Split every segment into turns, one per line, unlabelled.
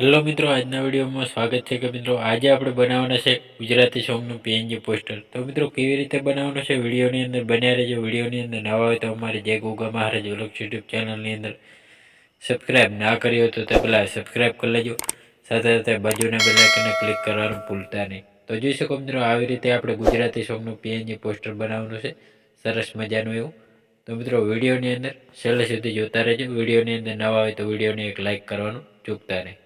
Hello મિત્રો, આજના વિડીયોમાં સ્વાગત છે કે મિત્રો આજે આપણે બનાવવાના છે ગુજરાતી સોંગનું પીએનજી પોસ્ટર. તો મિત્રો કેવી રીતે બનાવવાનું છે વિડીયોની અંદર બન્યા રહેજો. વિડીયોની અંદર નવા હોય તો અમારી જય ગોગા મહારાજ વ્લોગ્સ યુટ્યુબ ચેનલની અંદર સબસ્ક્રાઈબ ના કરી હોય તો તે પહેલાં સબસ્ક્રાઈબ કરી લેજો. સાથે સાથે બાજુના બેલ આઇકનને ક્લિક કરવાનું ભૂલતા નહીં. તો જોઈ શકો મિત્રો આવી રીતે આપણે ગુજરાતી સોંગનું પીએનજી પોસ્ટર બનાવવાનું છે સરસ મજાનું એવું. તો મિત્રો વિડીયોની અંદર છેલ્લે સુધી જોતા રહેજો. વિડીયોની અંદર નવા હોય તો વિડીયોને એક લાઇક કરવાનું ચૂકતા નહીં.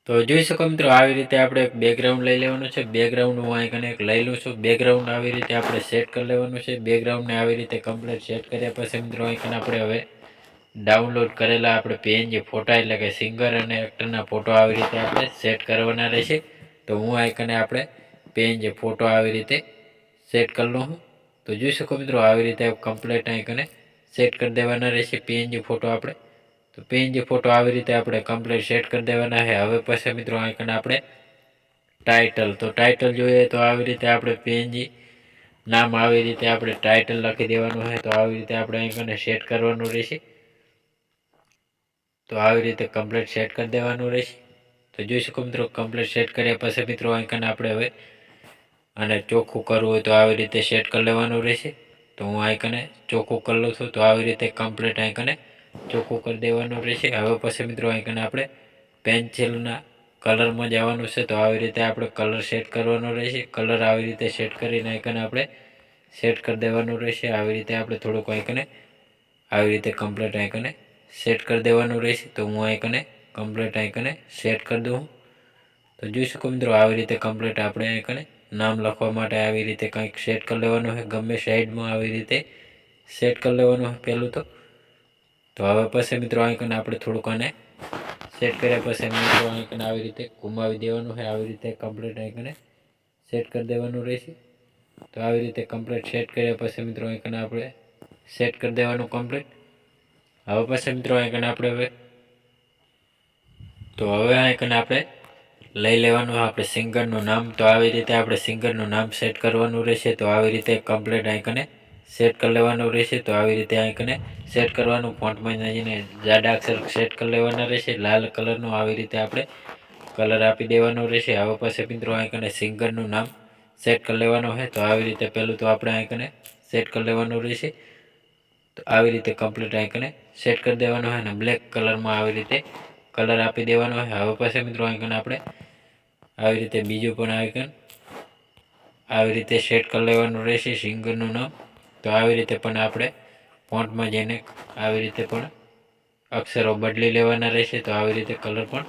તો જોઈ શકો મિત્રો આવી રીતે આપણે એક બેકગ્રાઉન્ડ લઈ લેવાનું છે. બેકગ્રાઉન્ડ હું અહીં એક લઈ લઉં છું. બેકગ્રાઉન્ડ આવી રીતે આપણે સેટ કરી લેવાનું છે. બેકગ્રાઉન્ડને આવી રીતે કમ્પ્લીટ સેટ કર્યા પછી મિત્રો અહીં આપણે હવે ડાઉનલોડ કરેલા આપણે પીએનજી ફોટા એટલે કે સિંગર અને એક્ટરના ફોટો આવી રીતે આપણે સેટ કરવાના રહેશે. તો હું આઈકને આપણે પીએનજી ફોટો આવી રીતે સેટ કરી લઉં છું. તો જોઈ શકો મિત્રો આવી રીતે કમ્પ્લીટ આઈકને સેટ કરી દેવાના રહેશે પીએનજી ફોટો આપણે. તો પીએનજી ફોટો આવી રીતે આપણે કમ્પ્લીટ સેટ કરી દેવાના છે. હવે પછી મિત્રો આઈકન આપણે ટાઇટલ, તો ટાઇટલ જોઈએ તો આવી રીતે આપણે પીએનજી નામ આવી રીતે આપણે ટાઇટલ લખી દેવાનું છે. તો આવી રીતે આપણે આઈકને સેટ કરવાનું રહેશે. તો આવી રીતે કમ્પ્લીટ સેટ કરી દેવાનું રહેશે. તો જોઈ શકો મિત્રો કમ્પ્લીટ સેટ કર્યા પછી મિત્રો આઈકન આપણે હવે અને ચોખ્ખું કરવું હોય તો આવી રીતે સેટ કરી લેવાનું રહેશે. તો હું આઈકને ચોખ્ખું કરી લઉં છું. તો આવી રીતે કમ્પ્લીટ આઈકને ચોખ્ખું કરી દેવાનું રહેશે. હવે પછી મિત્રો આઈકન આપણે પેન્સિલના કલરમાં જવાનું છે. તો આવી રીતે આપણે કલર સેટ કરવાનો રહેશે. કલર આવી રીતે સેટ કરીને આઈકન આપણે સેટ કરી દેવાનું રહેશે. આવી રીતે આપણે થોડુંક આઈકને આવી રીતે કમ્પ્લીટ આઈકને સેટ કરી દેવાનું રહેશે. તો હું આઈકને કમ્પ્લીટ આઈકને સેટ કરી દઉં. તો જોઈ શકો મિત્રો આવી રીતે કમ્પ્લીટ આપણે આઈકને નામ લખવા માટે આવી રીતે કંઈક સેટ કરી લેવાનું છે. ગમે સાઈડમાં આવી રીતે સેટ કરી લેવાનું છે પહેલું તો હવે પછી મિત્રો આઈકન આપણે થોડુંક આને સેટ કર્યા પછી મિત્રો આઈકન આવી રીતે ઘુમાવી દેવાનું છે. આવી રીતે કમ્પ્લીટ આઈકને સેટ કરી દેવાનું રહેશે. તો આવી રીતે કમ્પ્લીટ સેટ કર્યા પછી મિત્રો આઈકન આપણે સેટ કરી દેવાનું કમ્પ્લીટ. હવે પછી મિત્રો આઈકન આપણે હવે આઈકન આપણે લઈ લેવાનું આપણે સિંગરનું નામ. તો આવી રીતે આપણે સિંગરનું નામ સેટ કરવાનું રહેશે. તો આવી રીતે કમ્પ્લીટ આઈકને સેટ કરી લેવાનું રહેશે. તો આવી રીતે આઈકને સેટ કરવાનું. ફોન્ટમાં જઈને જાડા અક્ષર સેટ કરી લેવાના રહેશે. લાલ કલરનું આવી રીતે આપણે કલર આપી દેવાનો રહેશે. હવે પછી મિત્રો આઈકને સિંગરનું નામ સેટ કરી લેવાનું છે. તો આવી રીતે પહેલું તો આપણે આઈકને સેટ કરી લેવાનું રહેશે. તો આવી રીતે કમ્પ્લીટ આઈકને સેટ કરી દેવાનું છે અને બ્લેક કલરમાં આવી રીતે કલર આપી દેવાનો છે. હવે પછી મિત્રો આઈકન આપણે આવી રીતે બીજું પણ આઈકન આવી રીતે સેટ કરી લેવાનું રહેશે સિંગરનું નામ. તો આવી રીતે પણ આપણે ફોન્ટમાં જઈને આવી રીતે પણ અક્ષરો બદલી લેવાના રહેશે. તો આવી રીતે કલર પણ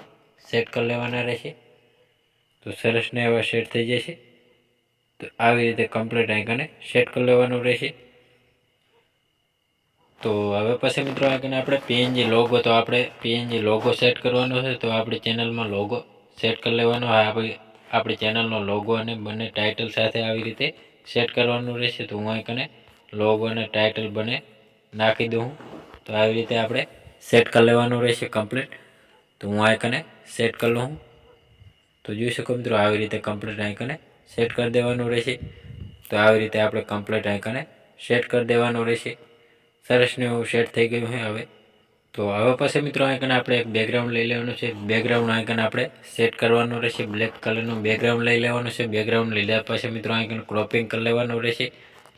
સેટ કરી લેવાના રહેશે. તો સરસને એવા સેટ થઈ જશે. તો આવી રીતે કમ્પ્લીટ આઈકને સેટ કરી લેવાનું રહેશે. તો હવે પછી મિત્રો આઈકન આપણે પીએનજી લોગો, તો આપણે પીએનજી લોગો સેટ કરવાનો છે. તો આપણી ચેનલમાં લોગો સેટ કરી લેવાનો. આપણી ચેનલનો લોગો અને બંને ટાઇટલ સાથે આવી રીતે સેટ કરવાનું રહેશે. તો હું આઈકને લોગો અને ટાઇટલ બંને નાખી દઉં. તો આવી રીતે આપણે સેટ કરી લેવાનું રહેશે કમ્પ્લીટ. તો હું આઈકને સેટ કરી લઉં. તો જોઈ શકો મિત્રો આવી રીતે કમ્પ્લીટ આઈકને સેટ કરી દેવાનું રહેશે. તો આવી રીતે આપણે કમ્પ્લીટ આઈકને સેટ કરી દેવાનું રહેશે. સરસને એવું સેટ થઈ ગયું છે હવે. તો હવે પછી મિત્રો આઈકન આપણે એક બેકગ્રાઉન્ડ લઈ લેવાનું છે. બેકગ્રાઉન્ડ આઈકન આપણે સેટ કરવાનું રહેશે. બ્લેક કલરનું બેકગ્રાઉન્ડ લઈ લેવાનું છે. બેકગ્રાઉન્ડ લીધા પછી મિત્રો આઈકન ક્રોપિંગ કરી લેવાનું રહેશે.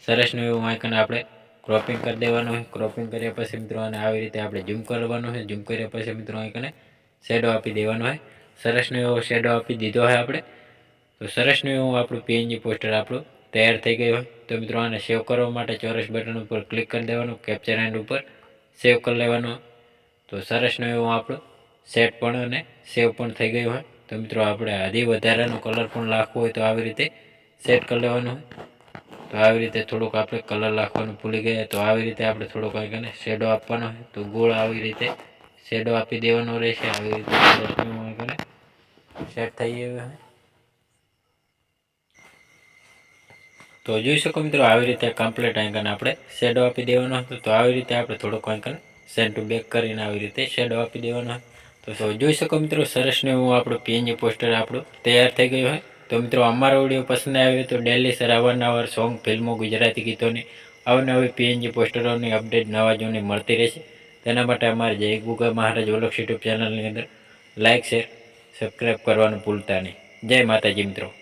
સરસનું એવું આઈકન આપણે ક્રોપિંગ કરી દેવાનું છે. ક્રોપિંગ કર્યા પછી મિત્રો આને આવી રીતે આપણે ઝૂમ કરવાનું છે. ઝૂમ કર્યા પછી મિત્રો આઈકને શેડો આપી દેવાનો છે. સરસનો એવો શેડો આપી દીધો છે આપણે. તો સરસનું એવું આપણું પીએનજી પોસ્ટર આપણું તૈયાર થઈ ગયું હોય. તો મિત્રો આને સેવ કરવા માટે ચોરસ બટન ઉપર ક્લિક કરી દેવાનું. કેપ્ચર એન્ડ ઉપર સેવ કરી લેવાનું. તો સરસનું એવું આપણું સેટ પણ અને સેવ પણ થઈ ગયું હોય. તો મિત્રો આપણે હજી વધારાનો કલર પણ નાખવો હોય તો આવી રીતે સેટ કરી લેવાનું હોય. તો આવી રીતે થોડુંક આપણે કલર નાખવાનું ભૂલી ગયા. તો આવી રીતે આપણે થોડોક આઈકને શેડો આપવાનો હોય. તો ગોળ આવી રીતે શેડો આપી દેવાનો રહેશે. આવી રીતે સરસનું આઈકને સેટ થઈ ગયું હોય. તો જોઈ શકો મિત્રો આવી રીતે કમ્પ્લીટ આઈકન આપણે શેડો આપી દેવાનો હતો. તો આવી રીતે આપણે થોડોક આઈકન સેન્ટ ટુ બેક કરીને આવી રીતે શેડો આપી દેવાનો હોય. તો જોઈ શકો મિત્રો સરસને હું આપણું પીએનજી પોસ્ટર આપણું તૈયાર થઈ ગયું હોય. તો મિત્રો અમારો વિડીયો પસંદ આવ્યો તો ડેલી સર અવારનવાર સોંગ, ફિલ્મો, ગુજરાતી ગીતોની અવનવી પીએનજી પોસ્ટરોની અપડેટ નવા જોની મળતી રહેશે. તેના માટે અમારે જય ગોગા મહારાજ વ્લોગ્સ યુટ્યુબ ચેનલની અંદર લાઇક શેર સબસ્ક્રાઈબ કરવાનું ભૂલતા નહીં. જય માતાજી મિત્રો.